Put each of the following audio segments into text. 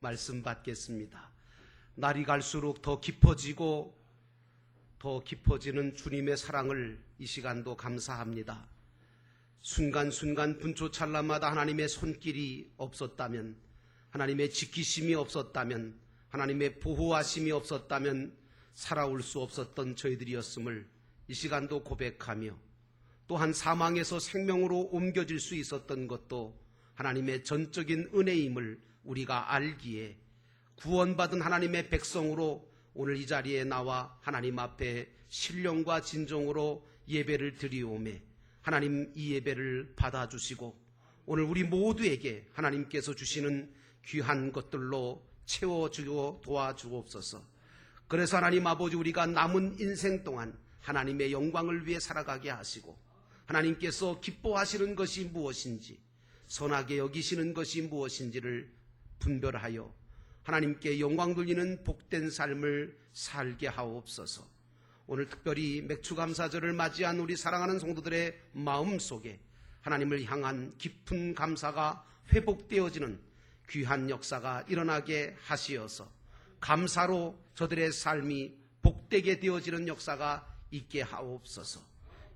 말씀 받겠습니다. 날이 갈수록 더 깊어지고 더 깊어지는 주님의 사랑을 이 시간도 감사합니다. 순간순간 분초찰나마다 하나님의 손길이 없었다면, 하나님의 지키심이 없었다면, 하나님의 보호하심이 없었다면 살아올 수 없었던 저희들이었음을 이 시간도 고백하며, 또한 사망에서 생명으로 옮겨질 수 있었던 것도 하나님의 전적인 은혜임을 우리가 알기에 구원받은 하나님의 백성으로 오늘 이 자리에 나와 하나님 앞에 신령과 진정으로 예배를 드리오매 하나님 이 예배를 받아주시고 오늘 우리 모두에게 하나님께서 주시는 귀한 것들로 채워주고 도와주옵소서. 그래서 하나님 아버지, 우리가 남은 인생 동안 하나님의 영광을 위해 살아가게 하시고, 하나님께서 기뻐하시는 것이 무엇인지, 선하게 여기시는 것이 무엇인지를 분별하여 하나님께 영광 돌리는 복된 삶을 살게 하옵소서. 오늘 특별히 맥주감사절을 맞이한 우리 사랑하는 성도들의 마음속에 하나님을 향한 깊은 감사가 회복되어지는 귀한 역사가 일어나게 하시어서 감사로 저들의 삶이 복되게 되어지는 역사가 있게 하옵소서.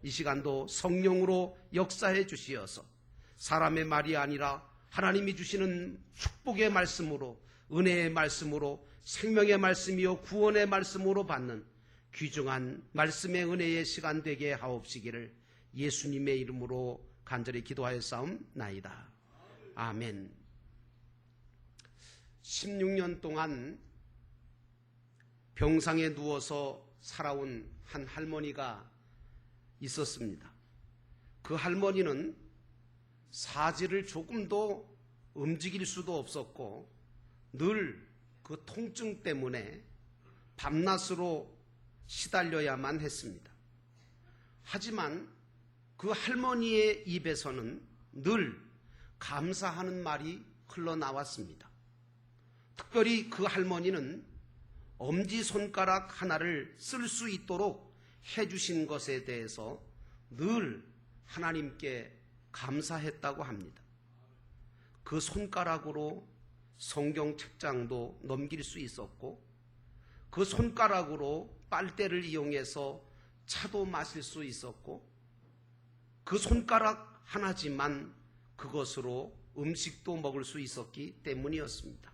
이 시간도 성령으로 역사해 주시어서 사람의 말이 아니라 하나님이 주시는 축복의 말씀으로, 은혜의 말씀으로, 생명의 말씀이요 구원의 말씀으로 받는 귀중한 말씀의 은혜의 시간 되게 하옵시기를 예수님의 이름으로 간절히 기도하였사옵나이다. 아멘. 16년 동안 병상에 누워서 살아온 한 할머니가 있었습니다. 그 할머니는 사지를 조금도 움직일 수도 없었고 늘 그 통증 때문에 밤낮으로 시달려야만 했습니다. 하지만 그 할머니의 입에서는 늘 감사하는 말이 흘러나왔습니다. 특별히 그 할머니는 엄지손가락 하나를 쓸 수 있도록 해주신 것에 대해서 늘 하나님께 감사했다고 합니다. 그 손가락으로 성경 책장도 넘길 수 있었고, 그 손가락으로 빨대를 이용해서 차도 마실 수 있었고, 그 손가락 하나지만 그것으로 음식도 먹을 수 있었기 때문이었습니다.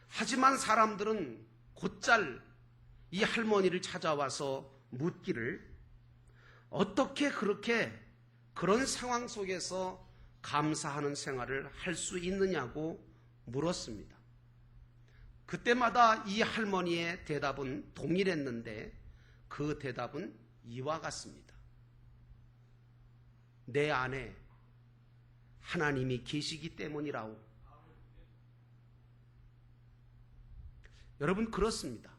하지만 사람들은 곧잘 이 할머니를 찾아와서 묻기를, 어떻게 그렇게 그런 상황 속에서 감사하는 생활을 할 수 있느냐고 물었습니다. 그때마다 이 할머니의 대답은 동일했는데 그 대답은 이와 같습니다. 내 안에 하나님이 계시기 때문이라오. 여러분, 그렇습니다.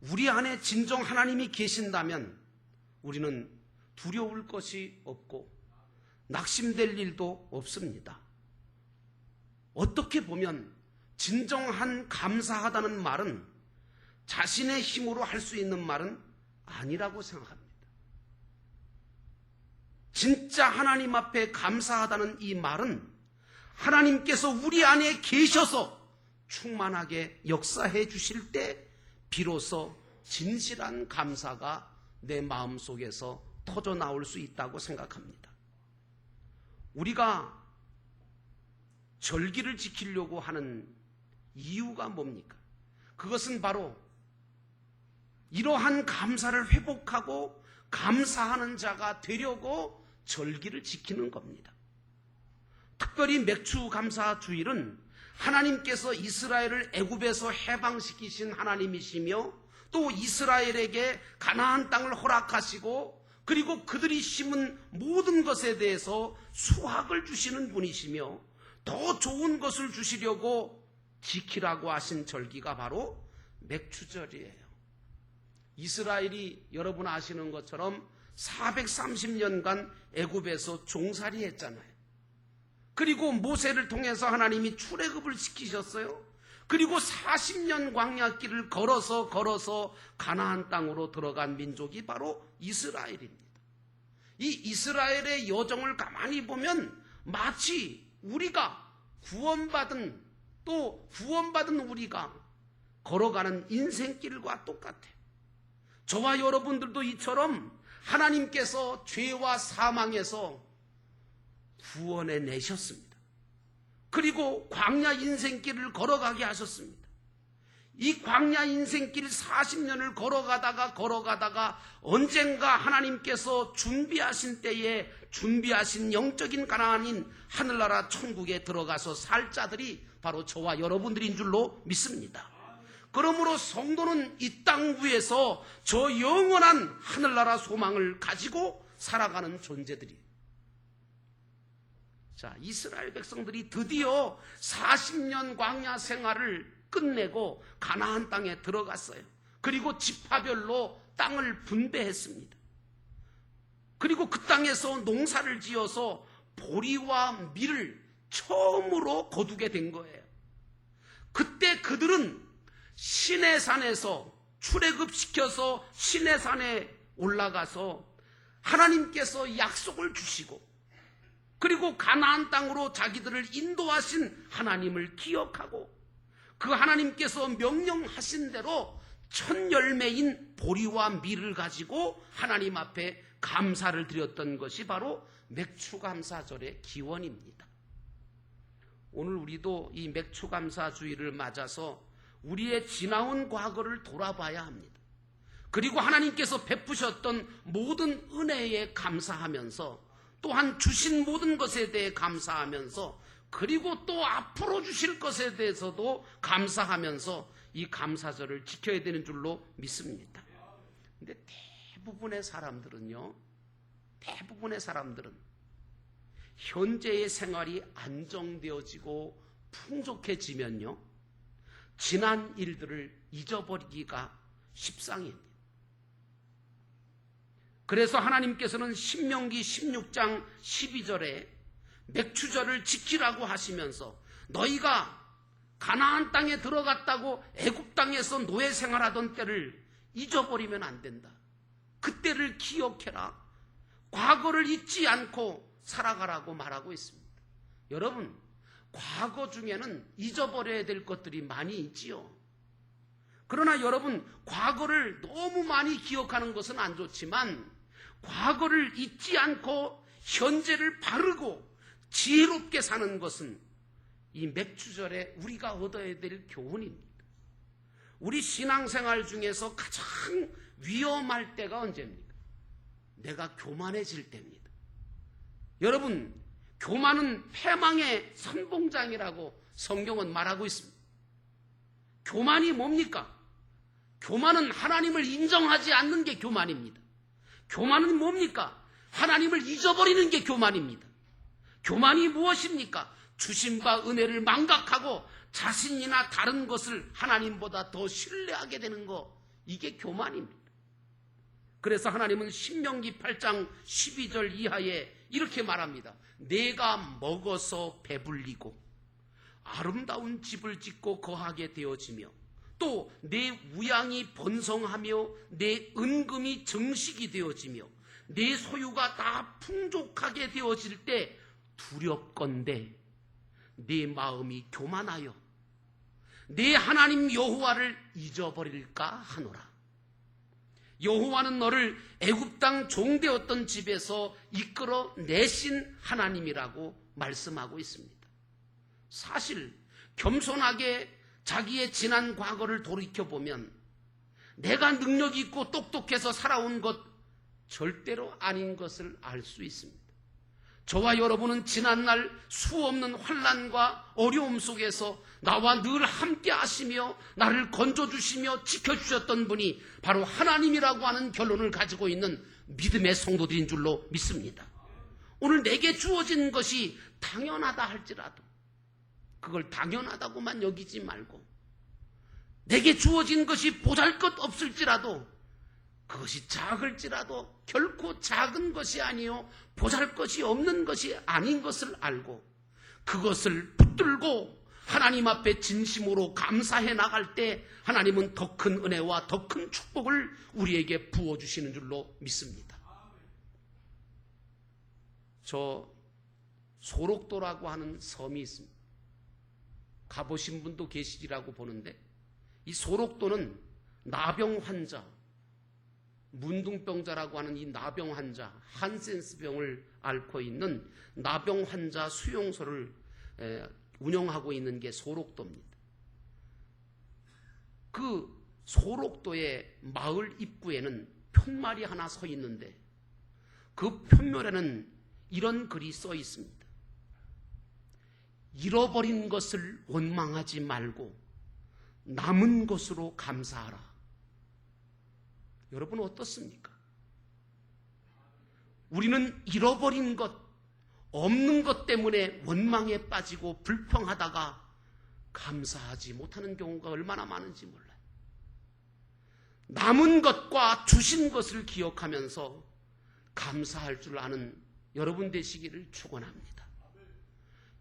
우리 안에 진정 하나님이 계신다면 우리는 두려울 것이 없고 낙심될 일도 없습니다. 어떻게 보면 진정한 감사하다는 말은 자신의 힘으로 할 수 있는 말은 아니라고 생각합니다. 진짜 하나님 앞에 감사하다는 이 말은 하나님께서 우리 안에 계셔서 충만하게 역사해 주실 때 비로소 진실한 감사가 내 마음속에서 터져 나올 수 있다고 생각합니다. 우리가 절기를 지키려고 하는 이유가 뭡니까? 그것은 바로 이러한 감사를 회복하고 감사하는 자가 되려고 절기를 지키는 겁니다. 특별히 맥주감사주일은 하나님께서 이스라엘을 애굽에서 해방시키신 하나님이시며 또 이스라엘에게 가나안 땅을 허락하시고 그리고 그들이 심은 모든 것에 대해서 수확을 주시는 분이시며 더 좋은 것을 주시려고 지키라고 하신 절기가 바로 맥주절이에요. 이스라엘이 여러분 아시는 것처럼 430년간 애굽에서 종살이 했잖아요. 그리고 모세를 통해서 하나님이 출애굽을 시키셨어요. 그리고 40년 광야길을 걸어서 가나안 땅으로 들어간 민족이 바로 이스라엘입니다. 이 이스라엘의 여정을 가만히 보면 마치 우리가 구원받은 또 구원받은 우리가 걸어가는 인생길과 똑같아요. 저와 여러분들도 이처럼 하나님께서 죄와 사망에서 구원해 내셨습니다. 그리고 광야 인생길을 걸어가게 하셨습니다. 이 광야 인생길 40년을 걸어가다가 언젠가 하나님께서 준비하신 때에 준비하신 영적인 가나안인 하늘나라 천국에 들어가서 살 자들이 바로 저와 여러분들인 줄로 믿습니다. 그러므로 성도는 이 땅 위에서 저 영원한 하늘나라 소망을 가지고 살아가는 존재들이에요. 자, 이스라엘 백성들이 드디어 40년 광야 생활을 끝내고 가나안 땅에 들어갔어요. 그리고 지파별로 땅을 분배했습니다. 그리고 그 땅에서 농사를 지어서 보리와 밀을 처음으로 거두게 된 거예요. 그때 그들은 시내산에서 출애굽시켜서 시내산에 올라가서 하나님께서 약속을 주시고 그리고 가나안 땅으로 자기들을 인도하신 하나님을 기억하고 그 하나님께서 명령하신 대로 첫 열매인 보리와 밀을 가지고 하나님 앞에 감사를 드렸던 것이 바로 맥추감사절의 기원입니다. 오늘 우리도 이 맥추감사주의를 맞아서 우리의 지나온 과거를 돌아봐야 합니다. 그리고 하나님께서 베푸셨던 모든 은혜에 감사하면서 또한 주신 모든 것에 대해 감사하면서 그리고 또 앞으로 주실 것에 대해서도 감사하면서 이 감사절을 지켜야 되는 줄로 믿습니다. 근데 대부분의 사람들은 현재의 생활이 안정되어지고 풍족해지면요, 지난 일들을 잊어버리기가 십상입니다. 그래서 하나님께서는 신명기 16장 12절에 맥추절을 지키라고 하시면서 너희가 가나안 땅에 들어갔다고 애굽 땅에서 노예 생활하던 때를 잊어버리면 안 된다. 그때를 기억해라. 과거를 잊지 않고 살아가라고 말하고 있습니다. 여러분, 과거 중에는 잊어버려야 될 것들이 많이 있지요. 그러나 여러분, 과거를 너무 많이 기억하는 것은 안 좋지만 과거를 잊지 않고 현재를 바르고 지혜롭게 사는 것은 이 맥추절에 우리가 얻어야 될 교훈입니다. 우리 신앙생활 중에서 가장 위험할 때가 언제입니까? 내가 교만해질 때입니다. 여러분, 교만은 패망의 선봉장이라고 성경은 말하고 있습니다. 교만이 뭡니까? 교만은 하나님을 인정하지 않는 게 교만입니다. 교만은 뭡니까? 하나님을 잊어버리는 게 교만입니다. 교만이 무엇입니까? 주신 바 은혜를 망각하고 자신이나 다른 것을 하나님보다 더 신뢰하게 되는 거, 이게 교만입니다. 그래서 하나님은 신명기 8장 12절 이하에 이렇게 말합니다. 내가 먹어서 배불리고 아름다운 집을 짓고 거하게 되어지며 또 내 우양이 번성하며 내 은금이 정식이 되어지며 내 소유가 다 풍족하게 되어질 때 두렵건대 내 마음이 교만하여 내 하나님 여호와를 잊어버릴까 하노라. 여호와는 너를 애굽 땅 종되었던 집에서 이끌어 내신 하나님이라고 말씀하고 있습니다. 사실 겸손하게 자기의 지난 과거를 돌이켜보면 내가 능력이 있고 똑똑해서 살아온 것 절대로 아닌 것을 알 수 있습니다. 저와 여러분은 지난날 수없는 환난과 어려움 속에서 나와 늘 함께 하시며 나를 건져주시며 지켜주셨던 분이 바로 하나님이라고 하는 결론을 가지고 있는 믿음의 성도들인 줄로 믿습니다. 오늘 내게 주어진 것이 당연하다 할지라도 그걸 당연하다고만 여기지 말고 내게 주어진 것이 보잘것 없을지라도 그것이 작을지라도 결코 작은 것이 아니요 보잘것이 없는 것이 아닌 것을 알고 그것을 붙들고 하나님 앞에 진심으로 감사해 나갈 때 하나님은 더 큰 은혜와 더 큰 축복을 우리에게 부어주시는 줄로 믿습니다. 저 소록도라고 하는 섬이 있습니다. 가보신 분도 계시리라고 보는데, 이 소록도는 나병 환자, 문둥병자라고 하는 이 나병 환자, 한센스병을 앓고 있는 나병 환자 수용소를 운영하고 있는 게 소록도입니다. 그 소록도의 마을 입구에는 편말이 하나 서 있는데, 그 편말에는 이런 글이 써 있습니다. 잃어버린 것을 원망하지 말고 남은 것으로 감사하라. 여러분 어떻습니까? 우리는 잃어버린 것, 없는 것 때문에 원망에 빠지고 불평하다가 감사하지 못하는 경우가 얼마나 많은지 몰라요. 남은 것과 주신 것을 기억하면서 감사할 줄 아는 여러분 되시기를 축원합니다.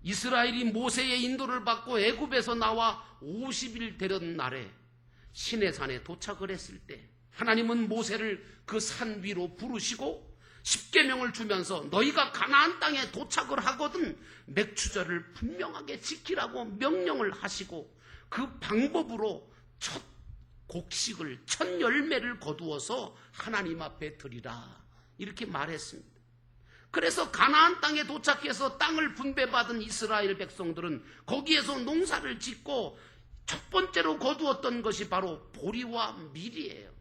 이스라엘이 모세의 인도를 받고 애굽에서 나와 50일 되던 날에 시내산에 도착을 했을 때 하나님은 모세를 그 산 위로 부르시고 십계명을 주면서 너희가 가나안 땅에 도착을 하거든 맥추절을 분명하게 지키라고 명령을 하시고, 그 방법으로 첫 곡식을, 첫 열매를 거두어서 하나님 앞에 드리라 이렇게 말했습니다. 그래서 가나안 땅에 도착해서 땅을 분배받은 이스라엘 백성들은 거기에서 농사를 짓고 첫 번째로 거두었던 것이 바로 보리와 밀이에요.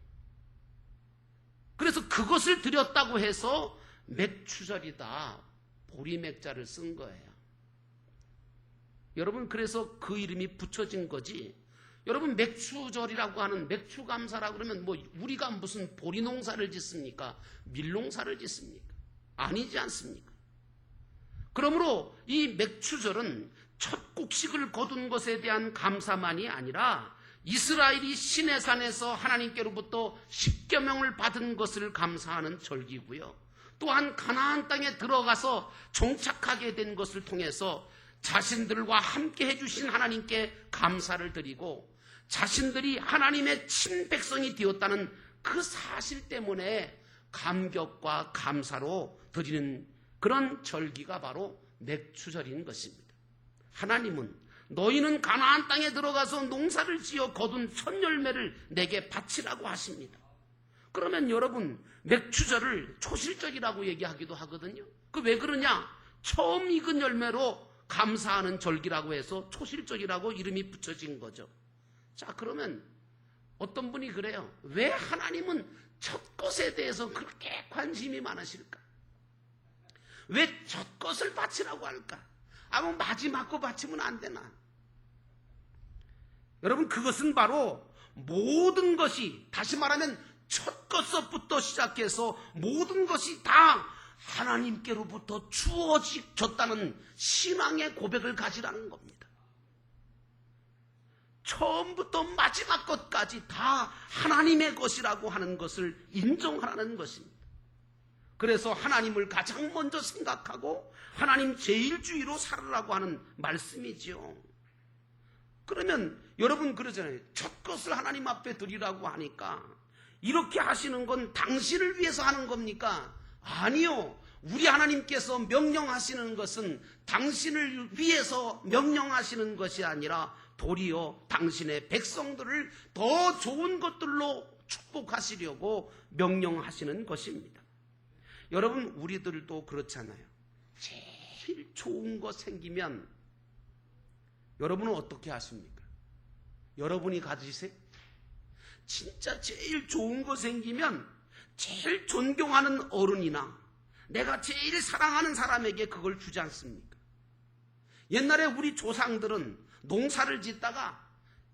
그래서 그것을 드렸다고 해서 맥추절이다, 보리맥자를 쓴 거예요. 여러분, 그래서 그 이름이 붙여진 거지. 여러분, 맥추절이라고 하는, 맥추감사라고 그러면 뭐 우리가 무슨 보리 농사를 짓습니까? 밀 농사를 짓습니까? 아니지 않습니까? 그러므로 이 맥추절은 첫 곡식을 거둔 것에 대한 감사만이 아니라 이스라엘이 시내산에서 하나님께로부터 십계명을 받은 것을 감사하는 절기고요. 또한 가나안 땅에 들어가서 정착하게 된 것을 통해서 자신들과 함께 해주신 하나님께 감사를 드리고, 자신들이 하나님의 친백성이 되었다는 그 사실 때문에 감격과 감사로 드리는 그런 절기가 바로 맥추절인 것입니다. 하나님은 너희는 가나안 땅에 들어가서 농사를 지어 거둔 첫 열매를 내게 바치라고 하십니다. 그러면 여러분, 맥추절을 초실절이라고 얘기하기도 하거든요. 그 왜 그러냐? 처음 익은 열매로 감사하는 절기라고 해서 초실절이라고 이름이 붙여진 거죠. 자, 그러면 어떤 분이 그래요. 왜 하나님은 첫 것에 대해서 그렇게 관심이 많으실까? 왜 첫 것을 바치라고 할까? 뭐 마지막 거 바치면 안 되나? 여러분, 그것은 바로 모든 것이, 다시 말하면 첫 것부터 시작해서 모든 것이 다 하나님께로부터 주어졌다는 신앙의 고백을 가지라는 겁니다. 처음부터 마지막 것까지 다 하나님의 것이라고 하는 것을 인정하라는 것입니다. 그래서 하나님을 가장 먼저 생각하고 하나님 제일주의로 살으라고 하는 말씀이지요. 그러면 여러분 그러잖아요. 첫 것을 하나님 앞에 드리라고 하니까 이렇게 하시는 건 당신을 위해서 하는 겁니까? 아니요. 우리 하나님께서 명령하시는 것은 당신을 위해서 명령하시는 것이 아니라 도리어 당신의 백성들을 더 좋은 것들로 축복하시려고 명령하시는 것입니다. 여러분, 우리들도 그렇잖아요. 제일 좋은 거 생기면 여러분은 어떻게 하십니까? 여러분이 가지세요? 진짜 제일 좋은 거 생기면 제일 존경하는 어른이나 내가 제일 사랑하는 사람에게 그걸 주지 않습니까? 옛날에 우리 조상들은 농사를 짓다가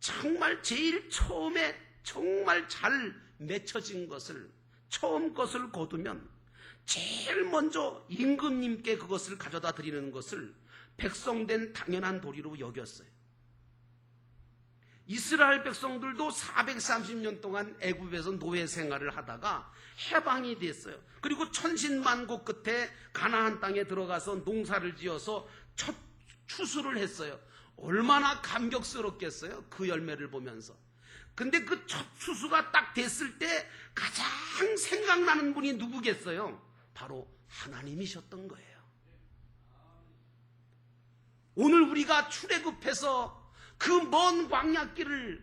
정말 제일 처음에 정말 잘 맺혀진 것을, 처음 것을 거두면 제일 먼저 임금님께 그것을 가져다 드리는 것을 백성된 당연한 도리로 여겼어요. 이스라엘 백성들도 430년 동안 애굽에서 노예 생활을 하다가 해방이 됐어요. 그리고 천신만고 끝에 가나안 땅에 들어가서 농사를 지어서 첫 추수를 했어요. 얼마나 감격스럽겠어요, 그 열매를 보면서. 근데 그 첫 추수가 딱 됐을 때 가장 생각나는 분이 누구겠어요? 바로 하나님이셨던 거예요. 오늘 우리가 출애굽해서 그 먼 광야길을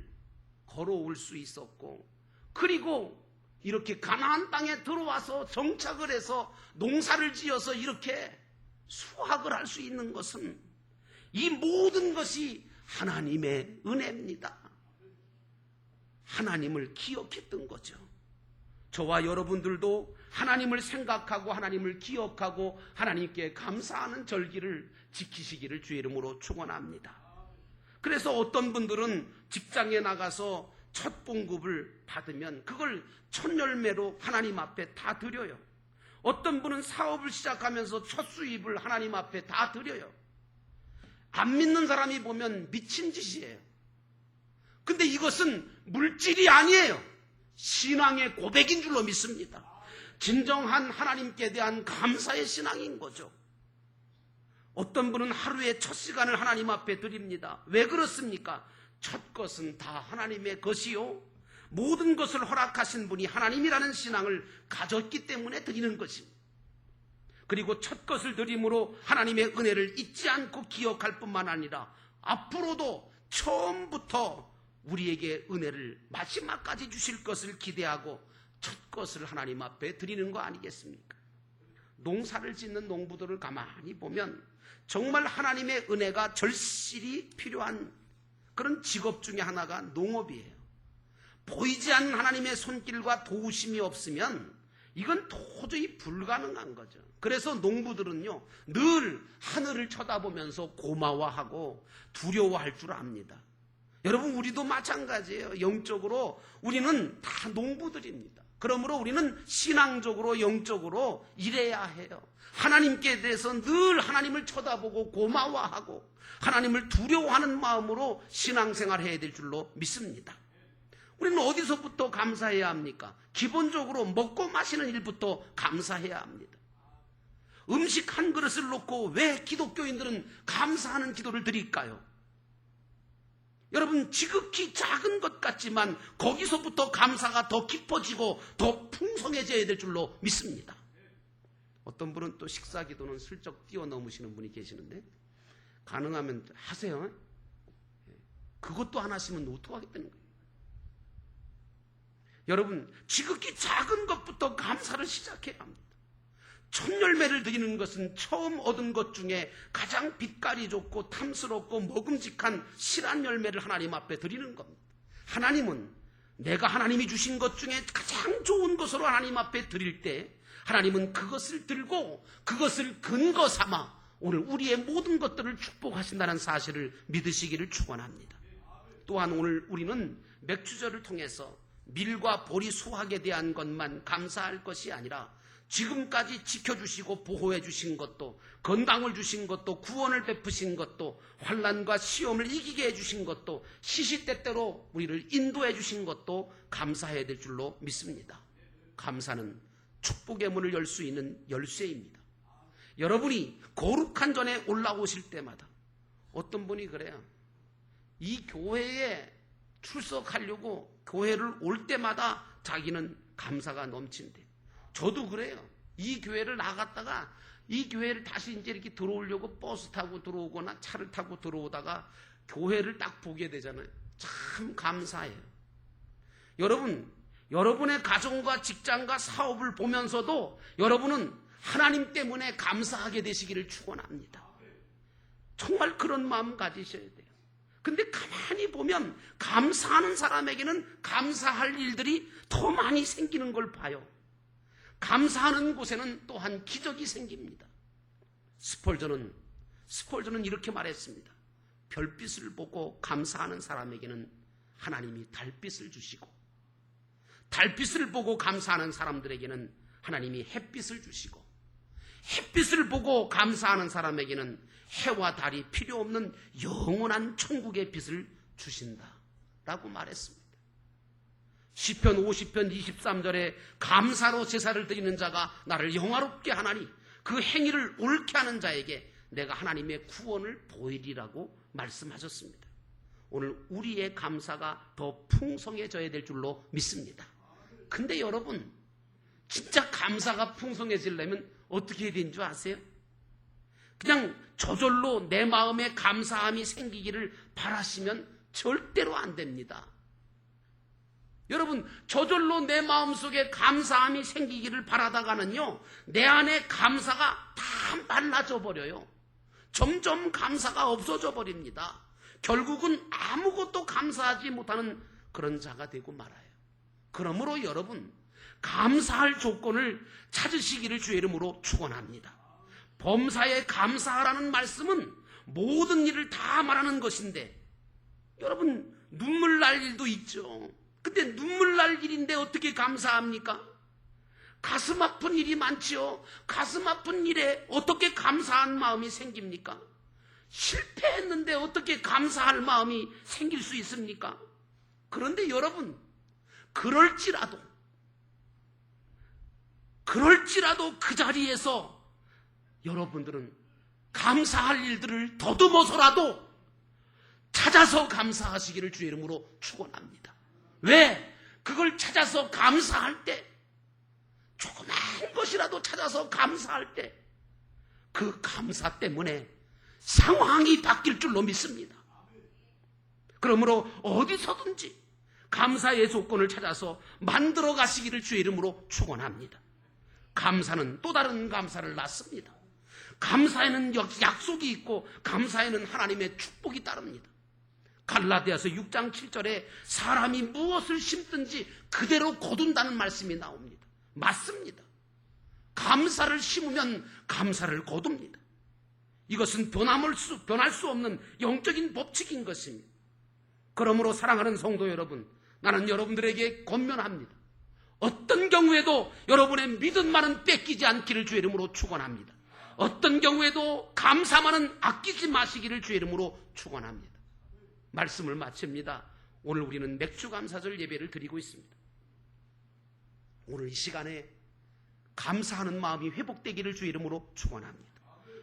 걸어올 수 있었고, 그리고 이렇게 가나안 땅에 들어와서 정착을 해서 농사를 지어서 이렇게 수확을 할 수 있는 것은 이 모든 것이 하나님의 은혜입니다. 하나님을 기억했던 거죠. 저와 여러분들도 하나님을 생각하고 하나님을 기억하고 하나님께 감사하는 절기를 지키시기를 주의 이름으로 축원합니다. 그래서 어떤 분들은 직장에 나가서 첫 봉급을 받으면 그걸 첫 열매로 하나님 앞에 다 드려요. 어떤 분은 사업을 시작하면서 첫 수입을 하나님 앞에 다 드려요. 안 믿는 사람이 보면 미친 짓이에요. 근데 이것은 물질이 아니에요. 신앙의 고백인 줄로 믿습니다. 진정한 하나님께 대한 감사의 신앙인 거죠. 어떤 분은 하루에 첫 시간을 하나님 앞에 드립니다. 왜 그렇습니까? 첫 것은 다 하나님의 것이요, 모든 것을 허락하신 분이 하나님이라는 신앙을 가졌기 때문에 드리는 것입니다. 그리고 첫 것을 드림으로 하나님의 은혜를 잊지 않고 기억할 뿐만 아니라 앞으로도 처음부터 우리에게 은혜를 마지막까지 주실 것을 기대하고 첫 것을 하나님 앞에 드리는 거 아니겠습니까? 농사를 짓는 농부들을 가만히 보면 정말 하나님의 은혜가 절실히 필요한 그런 직업 중에 하나가 농업이에요. 보이지 않는 하나님의 손길과 도우심이 없으면 이건 도저히 불가능한 거죠. 그래서 농부들은요, 늘 하늘을 쳐다보면서 고마워하고 두려워할 줄 압니다. 여러분, 우리도 마찬가지예요. 영적으로 우리는 다 농부들입니다. 그러므로 우리는 신앙적으로 영적으로 일해야 해요. 하나님께 대해서 늘 하나님을 쳐다보고 고마워하고 하나님을 두려워하는 마음으로 신앙생활을 해야 될 줄로 믿습니다. 우리는 어디서부터 감사해야 합니까? 기본적으로 먹고 마시는 일부터 감사해야 합니다. 음식 한 그릇을 놓고 왜 기독교인들은 감사하는 기도를 드릴까요? 여러분, 지극히 작은 것 같지만 거기서부터 감사가 더 깊어지고 더 풍성해져야 될 줄로 믿습니다. 어떤 분은 또 식사 기도는 슬쩍 뛰어넘으시는 분이 계시는데, 가능하면 하세요. 그것도 안 하시면 어떡하겠다는 거예요. 여러분, 지극히 작은 것부터 감사를 시작해야 합니다. 첫 열매를 드리는 것은 처음 얻은 것 중에 가장 빛깔이 좋고 탐스럽고 먹음직한 실한 열매를 하나님 앞에 드리는 겁니다. 하나님은 내가 하나님이 주신 것 중에 가장 좋은 것으로 하나님 앞에 드릴 때 하나님은 그것을 들고 그것을 근거 삼아 오늘 우리의 모든 것들을 축복하신다는 사실을 믿으시기를 축원합니다. 또한 오늘 우리는 맥주절을 통해서 밀과 보리 수확에 대한 것만 감사할 것이 아니라 지금까지 지켜주시고 보호해 주신 것도, 건강을 주신 것도, 구원을 베푸신 것도, 환난과 시험을 이기게 해주신 것도, 시시때때로 우리를 인도해 주신 것도 감사해야 될 줄로 믿습니다. 감사는 축복의 문을 열 수 있는 열쇠입니다. 여러분이 거룩한 전에 올라오실 때마다 어떤 분이 그래요. 이 교회에 출석하려고 교회를 올 때마다 자기는 감사가 넘친대. 저도 그래요. 이 교회를 나갔다가 이 교회를 다시 이제 이렇게 들어오려고 버스 타고 들어오거나 차를 타고 들어오다가 교회를 딱 보게 되잖아요. 참 감사해요. 여러분, 여러분의 가정과 직장과 사업을 보면서도 여러분은 하나님 때문에 감사하게 되시기를 축원합니다. 정말 그런 마음 가지셔야 돼요. 근데 가만히 보면 감사하는 사람에게는 감사할 일들이 더 많이 생기는 걸 봐요. 감사하는 곳에는 또한 기적이 생깁니다. 스펄전은 이렇게 말했습니다. 별빛을 보고 감사하는 사람에게는 하나님이 달빛을 주시고, 달빛을 보고 감사하는 사람들에게는 하나님이 햇빛을 주시고, 햇빛을 보고 감사하는 사람에게는 해와 달이 필요 없는 영원한 천국의 빛을 주신다라고 말했습니다. 시편 50편 23절에 감사로 제사를 드리는 자가 나를 영화롭게 하나니 그 행위를 옳게 하는 자에게 내가 하나님의 구원을 보이리라고 말씀하셨습니다. 오늘 우리의 감사가 더 풍성해져야 될 줄로 믿습니다. 근데 여러분, 진짜 감사가 풍성해지려면 어떻게 해야 되는 줄 아세요? 그냥 저절로 내 마음에 감사함이 생기기를 바라시면 절대로 안 됩니다. 여러분, 저절로 내 마음속에 감사함이 생기기를 바라다가는요, 내 안에 감사가 다 말라져 버려요. 점점 감사가 없어져 버립니다. 결국은 아무것도 감사하지 못하는 그런 자가 되고 말아요. 그러므로 여러분, 감사할 조건을 찾으시기를 주의 이름으로 축원합니다. 범사에 감사하라는 말씀은 모든 일을 다 말하는 것인데, 여러분, 눈물 날 일도 있죠. 근데 눈물 날 일인데 어떻게 감사합니까? 가슴 아픈 일이 많지요. 가슴 아픈 일에 어떻게 감사한 마음이 생깁니까? 실패했는데 어떻게 감사할 마음이 생길 수 있습니까? 그런데 여러분, 그럴지라도 그 자리에서 여러분들은 감사할 일들을 더듬어서라도 찾아서 감사하시기를 주의 이름으로 축원합니다. 왜? 그걸 찾아서 감사할 때, 조그만 것이라도 찾아서 감사할 때, 그 감사 때문에 상황이 바뀔 줄로 믿습니다. 그러므로 어디서든지 감사의 조건을 찾아서 만들어 가시기를 주의 이름으로 축원합니다. 감사는 또 다른 감사를 낳습니다. 감사에는 약속이 있고 감사에는 하나님의 축복이 따릅니다. 갈라디아서 6장 7절에 사람이 무엇을 심든지 그대로 거둔다는 말씀이 나옵니다. 맞습니다. 감사를 심으면 감사를 거둡니다. 이것은 변할 수 없는 영적인 법칙인 것입니다. 그러므로 사랑하는 성도 여러분, 나는 여러분들에게 권면합니다. 어떤 경우에도 여러분의 믿음만은 뺏기지 않기를 주의 이름으로 축원합니다. 어떤 경우에도 감사만은 아끼지 마시기를 주의 이름으로 축원합니다. 말씀을 마칩니다. 오늘 우리는 맥주감사절 예배를 드리고 있습니다. 오늘 이 시간에 감사하는 마음이 회복되기를 주의 이름으로 축원합니다.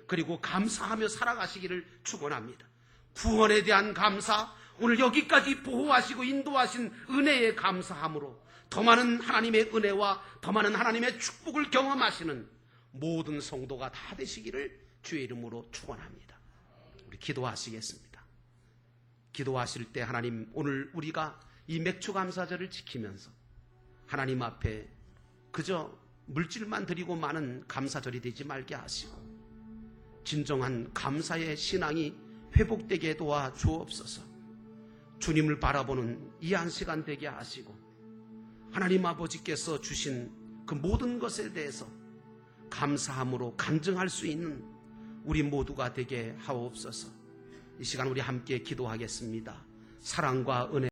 그리고 감사하며 살아가시기를 축원합니다. 구원에 대한 감사, 오늘 여기까지 보호하시고 인도하신 은혜에 감사함으로 더 많은 하나님의 은혜와 더 많은 하나님의 축복을 경험하시는 모든 성도가 다 되시기를 주의 이름으로 축원합니다. 우리 기도하시겠습니다. 기도하실 때 하나님, 오늘 우리가 이 맥주감사절을 지키면서 하나님 앞에 그저 물질만 드리고 많은 감사절이 되지 말게 하시고 진정한 감사의 신앙이 회복되게 도와 주옵소서. 주님을 바라보는 이 한 시간 되게 하시고 하나님 아버지께서 주신 그 모든 것에 대해서 감사함으로 간증할 수 있는 우리 모두가 되게 하옵소서. 이 시간 우리 함께 기도하겠습니다. 사랑과 은혜